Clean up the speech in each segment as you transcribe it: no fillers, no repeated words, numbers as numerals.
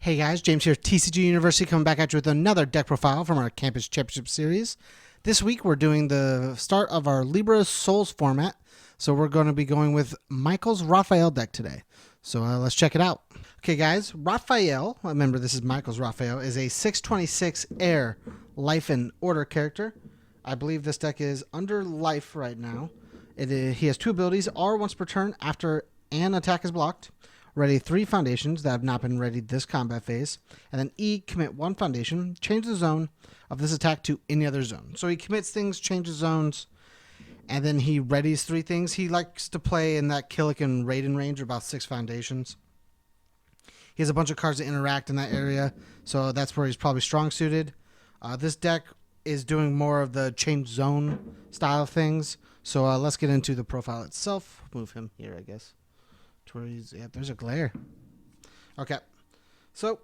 Hey guys, James here, TCGU University, coming back at you with another deck profile from our Campus Championship Series. This week we're doing the start of our Libra Souls format, so we're going to be going with Michael's Raphael deck today. So let's check it out. Okay guys, Raphael, remember this is Michael's Raphael, is a 626 air life and order character. I believe this deck is under life right now. He has two abilities, R once per turn after an attack is blocked. Ready 3 foundations that have not been readied this combat phase. And then E, commit 1 foundation, change the zone of this attack to any other zone. So he commits things, changes zones, and then he readies 3 things. He likes to play in that Killick and Raiden range, about 6 foundations. He has a bunch of cards that interact in that area, so that's where he's probably strong suited. This deck is doing more of the change zone style of things. So let's get into the profile itself. Move him here, I guess. Yeah, there's a glare. Okay, so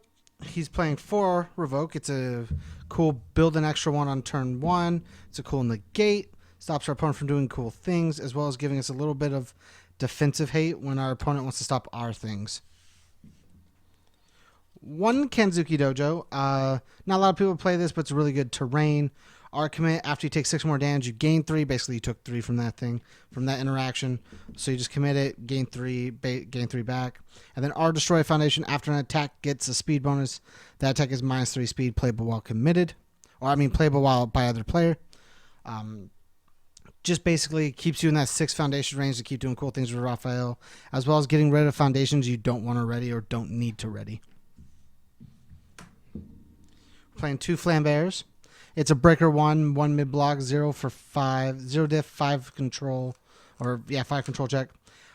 he's playing 4 Revoke. It's a cool build an extra 1 on turn 1. It's a cool negate. Stops our opponent from doing cool things, as well as giving us a little bit of defensive hate when our opponent wants to stop our things. 1 Kanzuki Dojo. Not a lot of people play this, but it's really good terrain. R commit, after you take 6 more damage, you gain 3. Basically, you took 3 from that thing, from that interaction. So you just commit it, gain 3 back. And then R destroy a foundation after an attack gets a speed bonus. That attack is -3 speed, playable while committed. Or, I mean, playable while by other player. Just basically keeps you in that 6 foundation range to keep doing cool things with Raphael, as well as getting rid of foundations you don't want to ready or don't need to ready. Playing 2 Flambears. It's a breaker 1 mid block, 0 for 5, 0 diff, 5 control, or yeah, 5 control check.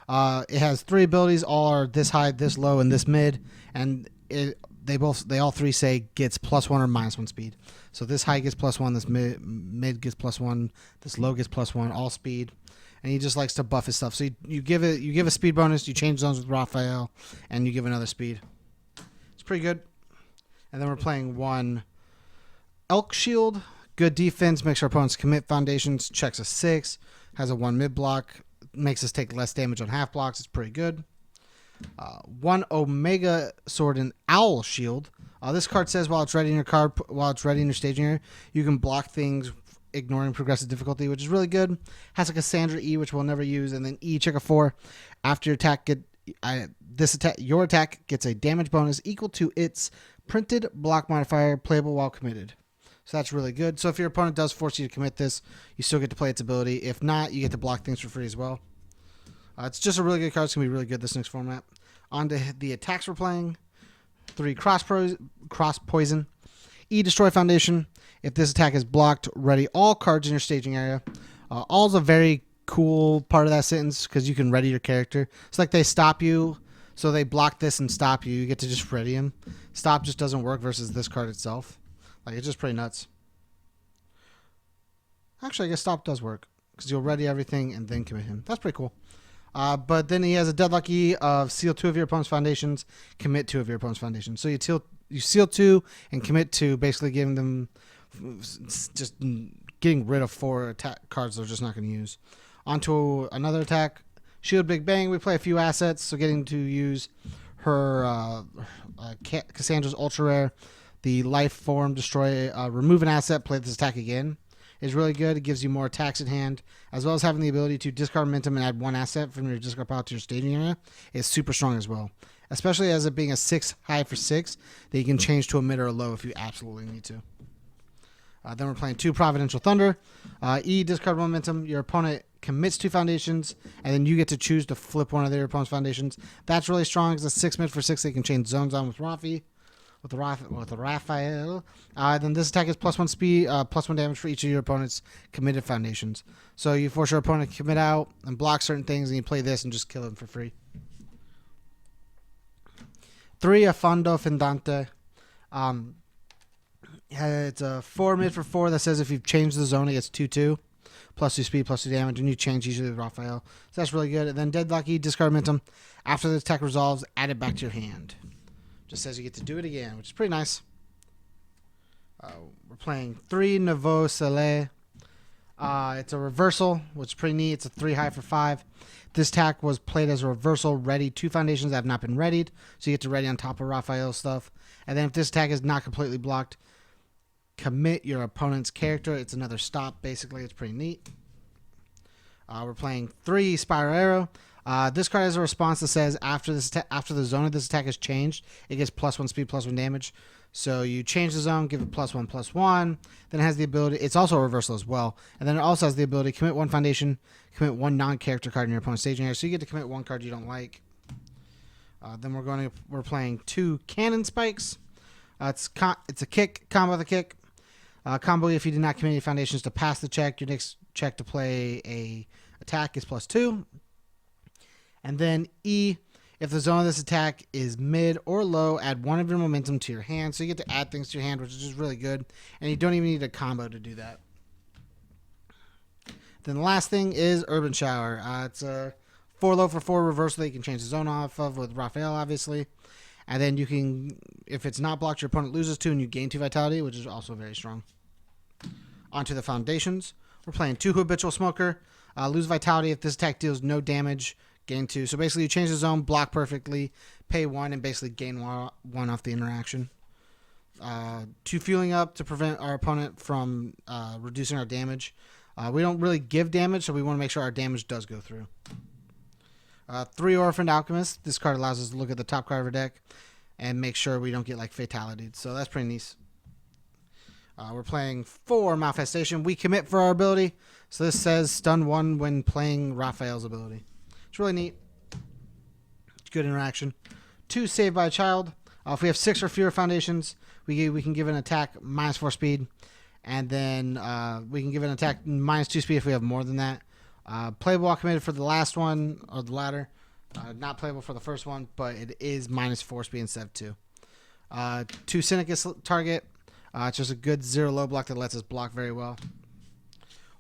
It has 3 abilities, all are this high, this low, and this mid, and they all 3 say gets +1 or -1 speed. So this high gets +1, this mid gets +1, this low gets +1, all speed, and he just likes to buff his stuff. So you give a speed bonus, you change zones with Raphael, and you give another speed. It's pretty good. And then we're playing 1 Elk Shield, good defense, makes our opponents commit foundations, checks a 6, has a 1 mid block, makes us take less damage on half blocks. It's pretty good. 1 Omega Sword and Owl Shield. This card says while it's ready in your staging area, you can block things ignoring progressive difficulty, which is really good. Has a Cassandra E, which we'll never use, and then E, check a 4. After your attack, your attack gets a damage bonus equal to its printed block modifier, playable while committed. So that's really good. So if your opponent does force you to commit this, you still get to play its ability. If not, you get to block things for free as well. It's just a really good card. It's going to be really good this next format. On to the attacks we're playing. 3 Cross Poison. E, destroy foundation. If this attack is blocked, ready all cards in your staging area. All is a very cool part of that sentence because you can ready your character. It's like they stop you, so they block this and stop you. You get to just ready him. Stop just doesn't work versus this card itself. Like, it's just pretty nuts. Actually, I guess stop does work because you'll ready everything and then commit him. That's pretty cool. But then he has a Deadlock E of seal 2 of your opponent's foundations, commit 2 of your opponent's foundations. So you seal 2 and commit 2, basically giving them just getting rid of 4 attack cards they're just not going to use. Onto another attack. Shield Big Bang. We play a few assets, so getting to use her Cassandra's Ultra Rare. The life form, destroy, remove an asset, play this attack again, is really good. It gives you more attacks in hand, as well as having the ability to discard momentum and add 1 asset from your discard pile to your staging area is super strong as well. Especially as it being a 6 high for 6 that you can change to a mid or a low if you absolutely need to. Then we're playing 2 Providential Thunder. E, discard momentum. Your opponent commits 2 foundations, and then you get to choose to flip one of their opponent's foundations. That's really strong. It's a 6 mid for 6 that you can change zones on with Rafi. With Raphael. Then this attack is +1 speed, +1 damage for each of your opponent's committed foundations. So you force your opponent to commit out and block certain things, and you play this and just kill him for free. 3 Affondo Fendante. It's a 4 mid for 4 that says if you've changed the zone, it gets 2/2. +2 speed, +2 damage, and you change usually with Raphael. So that's really good. And then Deadlock E, discard momentum. After the attack resolves, add it back to your hand. Just says you get to do it again, which is pretty nice. We're playing 3 Nouveau Soleil. It's a reversal, which is pretty neat. It's a 3 high for 5. This attack was played as a reversal, ready 2 foundations that have not been readied. So you get to ready on top of Raphael's stuff. And then if this attack is not completely blocked, commit your opponent's character. It's another stop, basically. It's pretty neat. We're playing 3 Spiral Arrow. This card has a response that says after the zone of this attack is changed, it gets +1 speed, +1 damage. So you change the zone, give it +1/+1. Then it has the ability. It's also a reversal as well. And then it also has the ability to commit 1 foundation, commit 1 non-character card in your opponent's staging area. So you get to commit 1 card you don't like. Then we're playing 2 Cannon Spikes. It's a kick combo with a kick. Combo if you did not commit any foundations to pass the check. Your next check to play a attack is +2. And then E, if the zone of this attack is mid or low, add 1 of your momentum to your hand. So you get to add things to your hand, which is just really good. And you don't even need a combo to do that. Then the last thing is Urban Shower. It's a 4 low for 4 reversal that you can change the zone off of with Raphael, obviously. And then you can, if it's not blocked, your opponent loses 2 and you gain 2 vitality, which is also very strong. Onto the foundations. We're playing 2 Habitual Smoker. Lose vitality if this attack deals no damage. Gain 2. So basically you change the zone, block perfectly, pay 1, and basically gain 1 off the interaction. 2 Fueling Up to prevent our opponent from reducing our damage. We don't really give damage, so we want to make sure our damage does go through. 3 Orphaned Alchemist. This card allows us to look at the top card of our deck and make sure we don't get like fatalities. So that's pretty nice. We're playing 4 Malfestation. We commit for our ability. So this says stun 1 when playing Raphael's ability. It's really neat. It's good interaction. 2 Saved by a Child. If we have 6 or fewer foundations, we can give an attack -4 speed. And then we can give an attack -2 speed if we have more than that. Playable while committed for the last one, or the latter. Not playable for the first one, but it is -4 speed instead of 2. 2 Syndicus Target. It's just a good 0 low block that lets us block very well.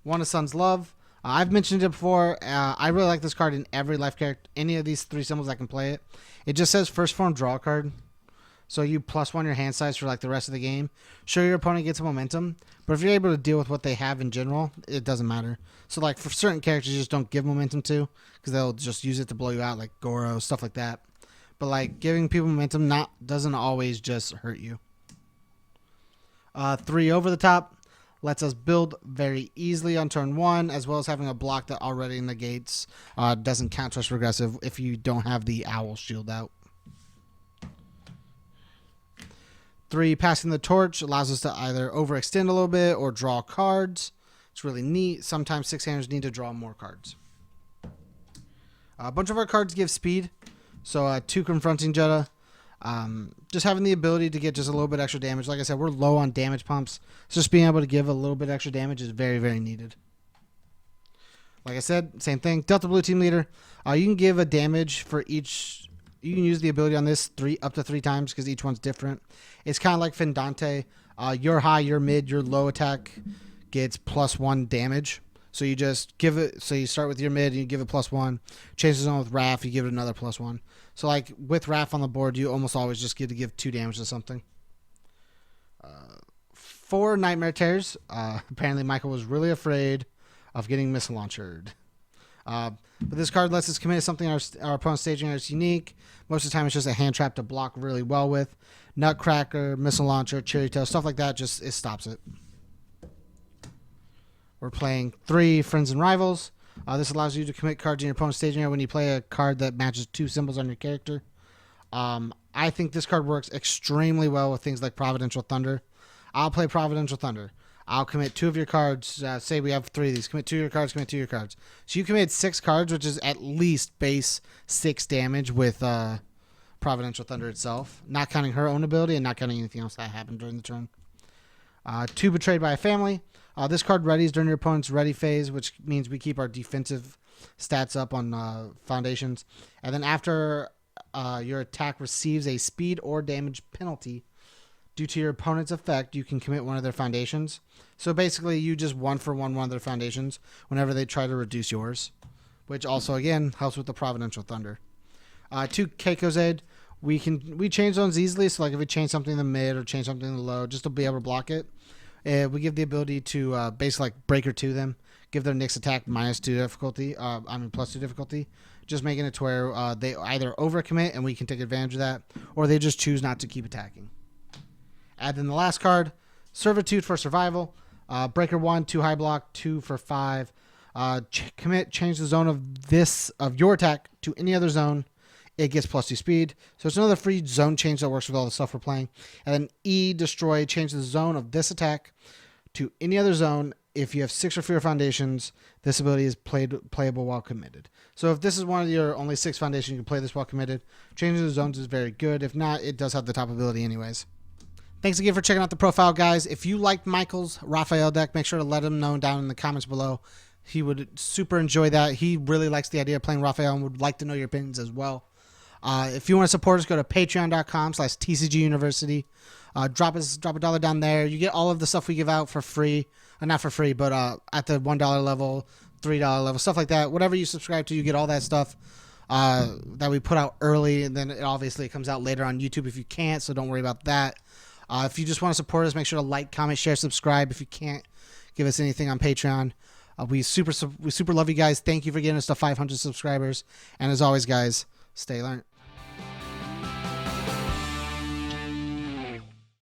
1 of Sun's Love. I've mentioned it before. I really like this card in every life character. Any of these 3 symbols I can play it. It just says first form draw card. So you +1 your hand size for like the rest of the game. Sure, your opponent gets momentum, but if you're able to deal with what they have in general, it doesn't matter. So like for certain characters, you just don't give momentum to because they'll just use it to blow you out, like Goro, stuff like that. But like giving people momentum doesn't always just hurt you. 3 Over the Top lets us build very easily on turn 1, as well as having a block that already negates, doesn't counter us regressive if you don't have the Owl Shield out. 3 Passing the Torch allows us to either overextend a little bit or draw cards. It's really neat. Sometimes 6-handers need to draw more cards. A bunch of our cards give speed. So 2 Confronting Jetta. Just having the ability to get just a little bit extra damage. Like I said, we're low on damage pumps. So just being able to give a little bit extra damage is very, very needed. Like I said, same thing. Delta Blue Team Leader. You can give a damage for each. You can use the ability on this up to 3 times because each one's different. It's kind of like Fendante. Your high, your mid, your low attack gets +1 damage. So you just give it. So you start with your mid and you give it +1. Change the zone with Raph, you give it another +1. So like with Raph on the board, you almost always just get to give 2 damage to something. 4 Nightmare Tears. Apparently Michael was really afraid of getting missile launched. But this card lets us commit to something our opponent's staging area is unique. Most of the time it's just a hand trap to block really well with. Nutcracker, missile launcher, cherry tail, stuff like that, it stops it. We're playing 3 Friends and Rivals. This allows you to commit cards in your opponent's staging area when you play a card that matches 2 symbols on your character. I think this card works extremely well with things like Providential Thunder. I'll play Providential Thunder. I'll commit 2 of your cards. Say we have 3 of these. Commit 2 of your cards, commit 2 of your cards. So you commit 6 cards, which is at least base 6 damage with Providential Thunder itself. Not counting her own ability and not counting anything else that happened during the turn. 2 Betrayed by a Family. This card readies during your opponent's ready phase, which means we keep our defensive stats up on foundations. And then after your attack receives a speed or damage penalty due to your opponent's effect, you can commit 1 of their foundations. So basically, you just 1-for-1 one of their foundations whenever they try to reduce yours, which also, again, helps with the Providential Thunder. 2 Keiko's Aid. We change zones easily, so like if we change something in the mid or change something in the low, just to be able to block it. We give the ability to basically like breaker to them, give their next attack -2 difficulty. +2 difficulty. Just making it to where they either overcommit and we can take advantage of that, or they just choose not to keep attacking. Add in the last card, Servitude for Survival. Breaker 1, 2 high block, 2 for 5. Commit, change the zone of your attack to any other zone. It gets +2 speed. So it's another free zone change that works with all the stuff we're playing. And then E, Destroy, change the zone of this attack to any other zone. If you have 6 or fewer foundations, this ability is playable while committed. So if this is one of your only 6 foundations, you can play this while committed. Changing the zones is very good. If not, it does have the top ability anyways. Thanks again for checking out the profile, guys. If you liked Michael's Raphael deck, make sure to let him know down in the comments below. He would super enjoy that. He really likes the idea of playing Raphael and would like to know your opinions as well. If you want to support us, go to patreon.com/TCGU University. Drop a $1 down there. You get all of the stuff we give out for free. Not for free, but at the $1 level, $3 level, stuff like that. Whatever you subscribe to, you get all that stuff that we put out early, and then it comes out later on YouTube if you can't, so don't worry about that. If you just want to support us, make sure to like, comment, share, subscribe. If you can't give us anything on Patreon, we super love you guys. Thank you for getting us to 500 subscribers. And as always, guys, stay learned.